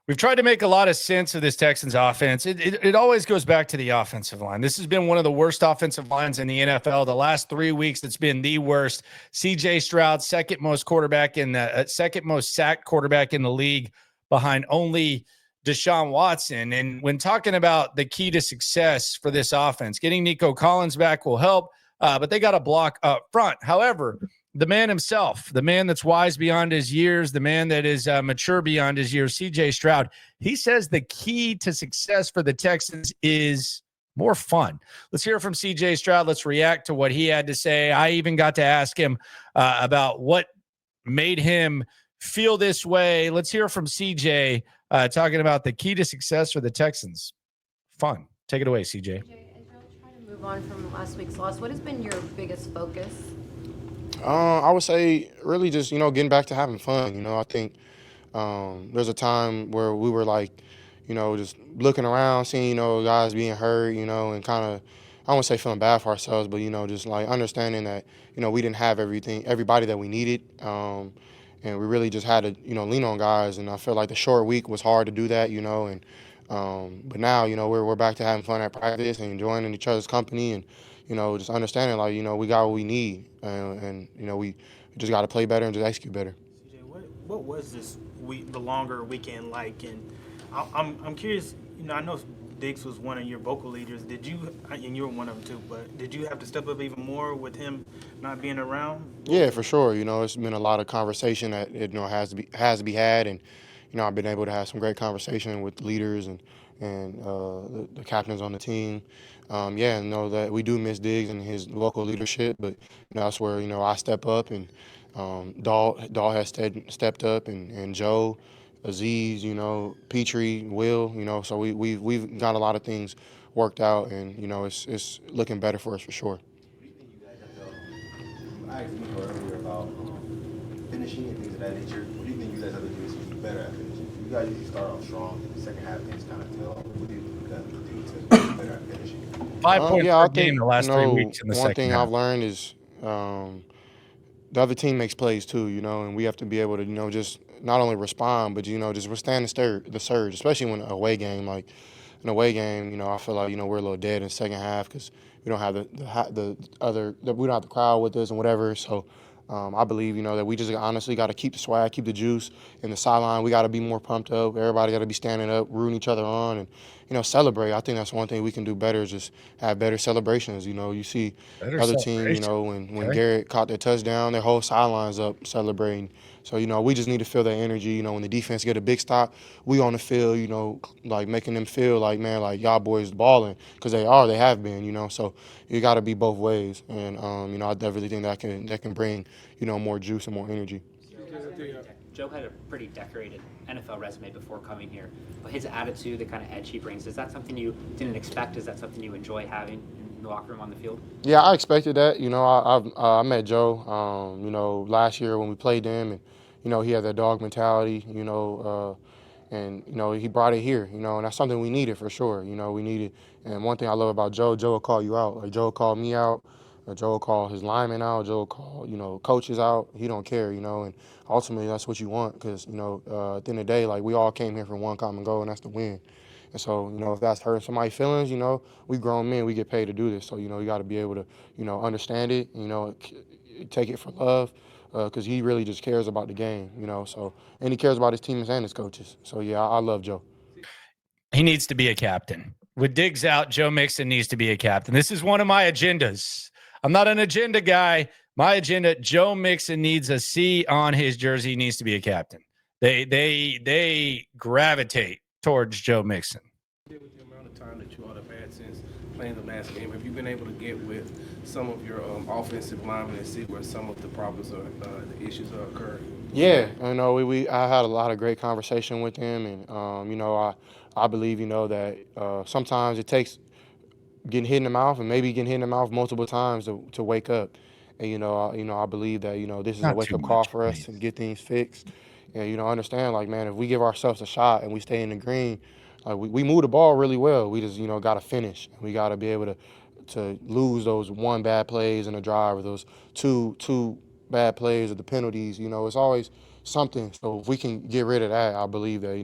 We've tried to make a lot of sense of this Texans offense. It always goes back to the offensive line. This has been one of the worst offensive lines in the NFL. The last 3 weeks, it's been the worst. C.J. Stroud, second most sacked quarterback in the league, behind only Deshaun Watson. And when talking about the key to success for this offense, getting Nico Collins back will help, but they got a block up front. However, the man himself, the man that's wise beyond his years, the man that is mature beyond his years, C.J. Stroud, he says the key to success for the Texans is more fun. Let's hear from C.J. Stroud. Let's react to what he had to say. I even got to ask him about what made him feel this way. Let's hear from C.J. Talking about the key to success for the Texans. Fun. Take it away, C.J. As you'll try to move on from last week's loss, what has been your biggest focus? I would say really just, getting back to having fun. I think there's a time where we were like, just looking around, seeing, guys being hurt, and kind of, I won't say feeling bad for ourselves, but, just like understanding that, we didn't have everybody that we needed. And we really just had to, lean on guys. And I feel like the short week was hard to do that, and but now, we're back to having fun at practice and enjoying each other's company and, just understanding like, we got what we need and we just got to play better and just execute better. CJ, what was this week, the longer weekend like? And I'm curious, I know Diggs was one of your vocal leaders. Did you, and you were one of them too, but did you have to step up even more with him not being around? Yeah, for sure. It's been a lot of conversation that has to be had, and I've been able to have some great conversation with leaders and the captains on the team. Yeah, and know that we do miss Diggs and his local leadership, but that's where I step up and Dahl has stepped up and Joe, Aziz, Petrie, Will, so we've got a lot of things worked out, and it's looking better for us for sure. What do you think you guys have to, I asked you earlier about finishing and things of that nature. What do you think you guys have to do to be better at finishing? You guys usually start off strong, and the second half things kind of tail off. What do you think you guys have to do to be better at finishing? 5 points Yeah, per I game think the last 3 weeks in the one second thing half. I've learned is the other team makes plays too, and we have to be able to, just not only respond, but just withstand the surge, especially when away game. Like an away game, I feel like we're a little dead in the second half because we don't have we don't have the crowd with us and whatever. So I believe that we just honestly got to keep the swag, keep the juice in the sideline. We got to be more pumped up. Everybody got to be standing up, rooting each other on, and celebrate. I think that's one thing we can do better is just have better celebrations. You see Better other team, celebration. when Okay. Garrett caught their touchdown, their whole sideline's up celebrating. So, we just need to feel that energy. When the defense get a big stop, we on the field, like making them feel like, man, like y'all boys balling because they have been, So you got to be both ways. And, I definitely think that can bring, more juice and more energy. Joe had a pretty decorated NFL resume before coming here, but his attitude, the kind of edge he brings, is that something you didn't expect? Is that something you enjoy having in the locker room on the field? Yeah, I expected that. I met Joe, last year when we played them, and he had that dog mentality. And he brought it here. And that's something we needed for sure. We needed. And one thing I love about Joe will call you out. Like Joe called me out. Joe will call his linemen out. Joe will call coaches out. He don't care. And ultimately that's what you want because at the end of the day, like we all came here for one common goal, and that's to win. And so, if that's hurting somebody's feelings, we grown men, we get paid to do this. So, you got to be able to, understand it, take it for love, because he really just cares about the game, So, and he cares about his teammates and his coaches. So, yeah, I love Joe. He needs to be a captain. With Diggs out, Joe Mixon needs to be a captain. This is one of my agendas. I'm not an agenda guy. My agenda, Joe Mixon needs a C on his jersey. He needs to be a captain. They gravitate towards Joe Mixon. With the amount of time that you all have had since playing the last game, have you been able to get with some of your offensive linemen and see where some of the problems or the issues are occurring? Yeah, I had a lot of great conversation with him, and I believe that sometimes it takes getting hit in the mouth and maybe getting hit in the mouth multiple times to wake up, and I believe that this is Not a wake too up call much, for us please. to get things fixed, and understand like man, if we give ourselves a shot and we stay in the green, like we move the ball really well. We just got to finish. We got to be able to lose those one bad plays in a drive or those two bad plays or the penalties. It's always something. So if we can get rid of that, I believe that,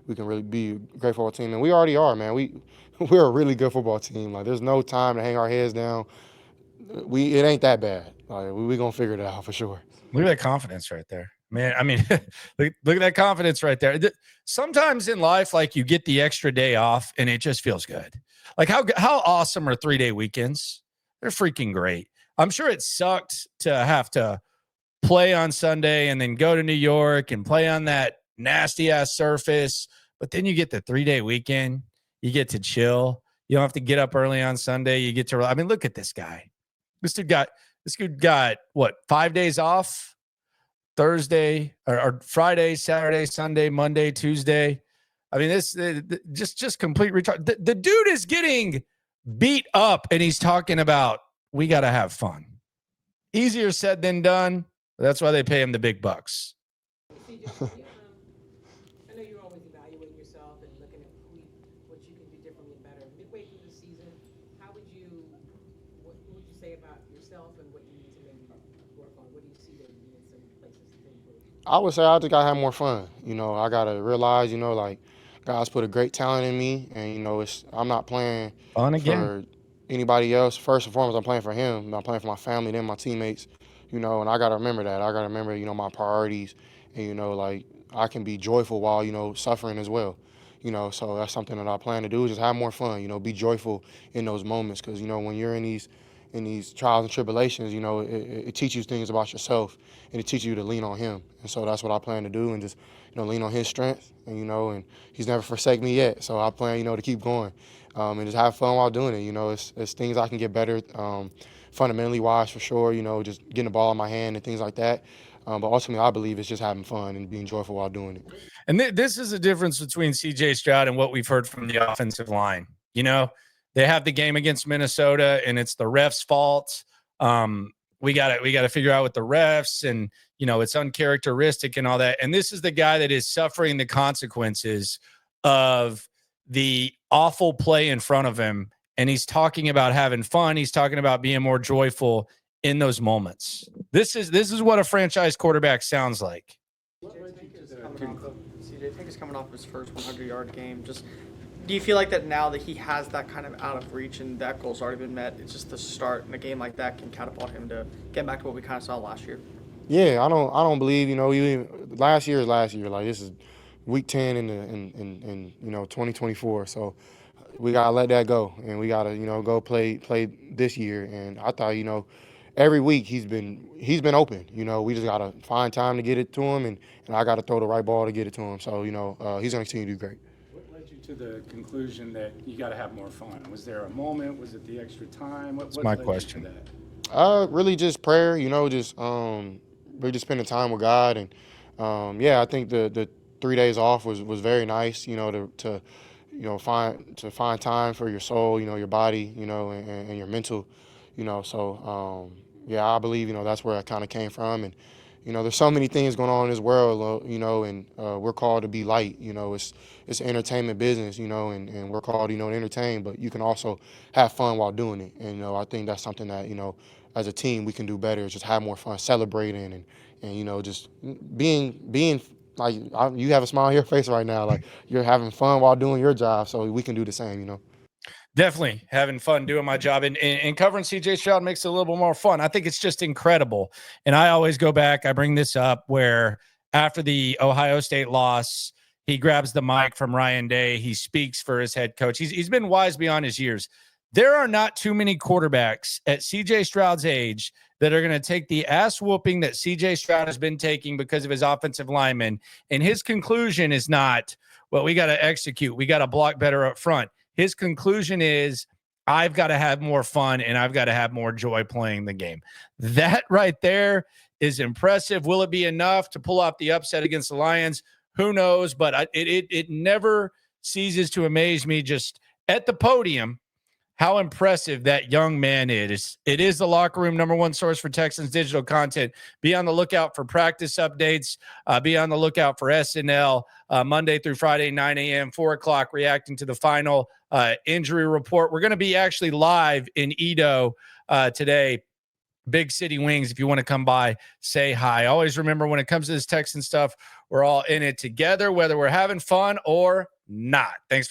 we can really be a great football team. And we already are, man. We're a really good football team. Like, there's no time to hang our heads down. It ain't that bad. Like, we gonna figure it out for sure. Look at that confidence right there, man. I mean, look at that confidence right there. Sometimes in life, like, you get the extra day off and it just feels good. Like, how awesome are 3-day weekends? They're freaking great. I'm sure it sucked to have to play on Sunday and then go to New York and play on that nasty ass surface. But then you get the 3-day weekend. You get to chill. You don't have to get up early on Sunday. You get to, I mean, look at this guy. This dude got what, 5 days off? Thursday or Friday, Saturday, Sunday, Monday, Tuesday. I mean, this just complete retard. The dude is getting beat up and he's talking about, we got to have fun. Easier said than done. That's why they pay him the big bucks. I know you're always evaluating yourself and looking at what you can do differently and better. Midway through the season, what would you say about yourself and what you need to maybe work on? What do you see that you need some places to improve? I would say I just gotta have more fun. I gotta realize, like, God's put a great talent in me, and I'm not playing for anybody else. First and foremost, I'm playing for Him. I'm playing for my family, then my teammates. And I gotta remember that. I gotta remember, my priorities, and like, I can be joyful while suffering as well. So that's something that I plan to do, is just have more fun. Be joyful in those moments, because when you're in these trials and tribulations, it teaches you things about yourself, and it teaches you to lean on Him. And so that's what I plan to do, and just lean on His strength, and and He's never forsake me yet. So I plan to keep going, and just have fun while doing it. It's things I can get better, fundamentally wise, for sure. Just getting the ball in my hand and things like that. But ultimately, I believe it's just having fun and being joyful while doing it. And this is the difference between CJ Stroud and what we've heard from the offensive line. They have the game against Minnesota, and it's the refs' fault. We got to figure out with the refs, and it's uncharacteristic and all that. And this is the guy that is suffering the consequences of the awful play in front of him. And he's talking about having fun. He's talking about being more joyful in those moments. This is what a franchise quarterback sounds like. CJ Tank is coming off his first 100-yard game. Just, do you feel like that now that he has that kind of out of reach and that goal's already been met, it's just the start in a game like that can catapult him to get back to what we kind of saw last year? Yeah, I don't believe, even last year is last year. Like, this is week 10 in 2024. So we gotta let that go, and we gotta go play this year. And I thought every week he's been open. We just gotta find time to get it to him, and I gotta throw the right ball to get it to him. So he's gonna continue to do great. What led you to the conclusion that you got to have more fun? Was there a moment? Was it the extra time? What my led question. You to that? Really just prayer. Just really just spending time with God, and I think the 3 days off was very nice. To find time for your soul, your body, and your mental, So I believe that's where I kind of came from, and there's so many things going on in this world, and we're called to be light. It's an entertainment business, and we're called to entertain, but you can also have fun while doing it. And I think that's something that as a team we can do better. Is just have more fun, celebrating, and just being. Like, you have a smile on your face right now. Like, you're having fun while doing your job, so we can do the same, Definitely having fun doing my job, and covering CJ Stroud makes it a little bit more fun. I think it's just incredible. And I always go back, I bring this up, where after the Ohio State loss, he grabs the mic from Ryan Day. He speaks for his head coach. He's been wise beyond his years. There are not too many quarterbacks at CJ Stroud's age that are going to take the ass whooping that CJ Stroud has been taking because of his offensive linemen. And his conclusion is not, well, we got to execute. We got to block better up front. His conclusion is, I've got to have more fun and I've got to have more joy playing the game. That right there is impressive. Will it be enough to pull off the upset against the Lions? Who knows? But it never ceases to amaze me just at the podium how impressive that young man is. It is the Locker Room, #1 source for Texans digital content. Be on the lookout for practice updates. Be on the lookout for SNL Monday through Friday, 9 a.m., 4 o'clock, reacting to the final injury report. We're going to be actually live in Edo today Big City Wings. If you want to come by, say hi. Always remember, when it comes to this Texan stuff, we're all in it together, whether we're having fun or not. Thanks.